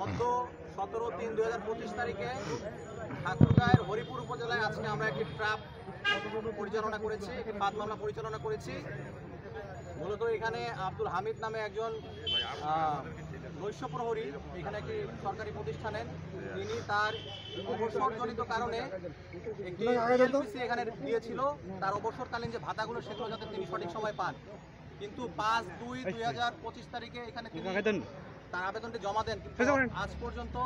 সদ্য 17/3/2025 তারিখে ঠাকুরগাঁয়ের হরিপুর উপজেলায় আজকে আমরা একটি ট্রাপ পরিচালনা করেছি, একটি ফাঁদ মামলা পরিচালনা করেছি। মূলত এখানে আব্দুল হামিদ নামে একজন নৈশ প্রহরী এখানে একটি সরকারি প্রতিষ্ঠানের, তিনি তার অবসরজনিত কারণে একটি এলপিসি এখানে দিয়েছিল। তার অবসরকালীন যে ভাতাগুলো সেগুলো যাতে তিনি সঠিক সময় পান, কিন্তু 5/2/2025 তারিখে এখানে তিনি তার আবেদনটি জমা দেন, কিন্তু আজ পর্যন্ত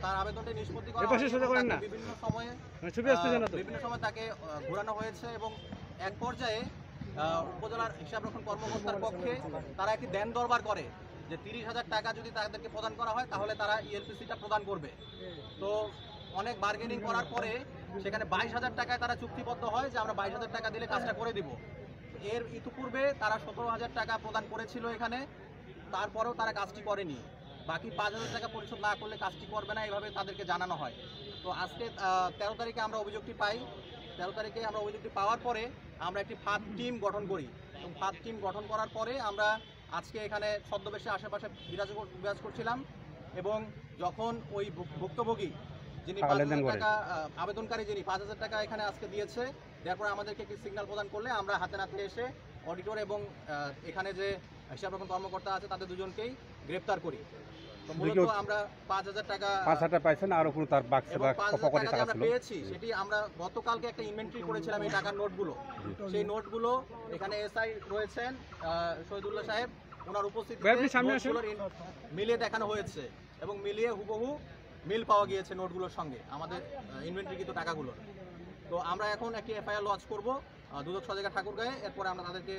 তার আবেদনটি নিষ্পত্তি করা হয়নি। বিভিন্ন সময় তাকে ঘোরানো হয়েছে এবং এক পর্যায়ে উপজেলার হিসাবরক্ষণ কর্মকর্তার পক্ষে তারা একটি দেন দরবার করে যে 30,000 টাকা যদি তাদেরকে প্রদান করা হয় তাহলে তারা ইএলপিসিটা প্রদান করবে। তো অনেক বার্গেনিং করার পরে সেখানে 22,000 টাকায় তারা চুক্তিবদ্ধ হয় যে আমরা 22,000 টাকা দিলে কাজটা করে দিব। এর ইতিপূর্বে তারা 17,000 টাকা প্রদান করেছিল এখানে, তারপরেও তারা কাজটি করেনি। বাকি 5,000 টাকা পরিশোধ না করলে কাজটি করবে না, এইভাবে তাদেরকে জানানো হয়। তো আজকে 13 তারিখে আমরা অভিযোগটি পাই। 13 তারিখে আমরা অভিযোগটি পাওয়ার পরে আমরা একটি ফাঁদ টিম গঠন করি এবং ফাঁদ টিম গঠন করার পরে আমরা আজকে এখানে ছদ্মবেশে আশেপাশে বিরাজ করছিলাম এবং যখন ওই ভুক্তভোগী যিনি 5,000 টাকা আবেদনকারী যিনি 5,000 টাকা এখানে আজকে দিয়েছে, তারপরে আমাদেরকে একটি সিগন্যাল প্রদান করলে আমরা হাতে নাতে এসে অডিটর এবং এখানে যে হিসাবরক্ষণ কর্মকর্তা আছে তাদের দুজনকেই গ্রেপ্তার করি। তো মূলত আমরা 5,000 টাকা পাইছেন, আরো কোনো তার আমরা পেয়েছি। সেটি আমরা গতকালকে একটা ইনভেন্টরি করেছিলাম এই টাকার নোটগুলো। সেই নোটগুলো এখানে এসআই রয়েছেন শহীদুল্লাহ সাহেব, ওনার উপস্থিতিতে মিলিয়ে দেখানো হয়েছে এবং মিলিয়ে হুবহু মিল পাওয়া গিয়েছে নোটগুলোর সঙ্গে আমাদের ইনভেন্টরিকৃত টাকাগুলো। তো আমরা এখন একটি এফআইআর লঞ্চ করব দুদক সদর ঠাকুরগাঁয়ে। এরপরে আমরা তাদেরকে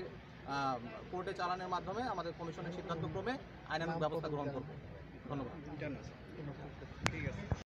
কোর্টে চালানোর মাধ্যমে আমাদের কমিশনের সিদ্ধান্তক্রমে আইনানুগ ব্যবস্থা গ্রহণ করব। ধন্যবাদ।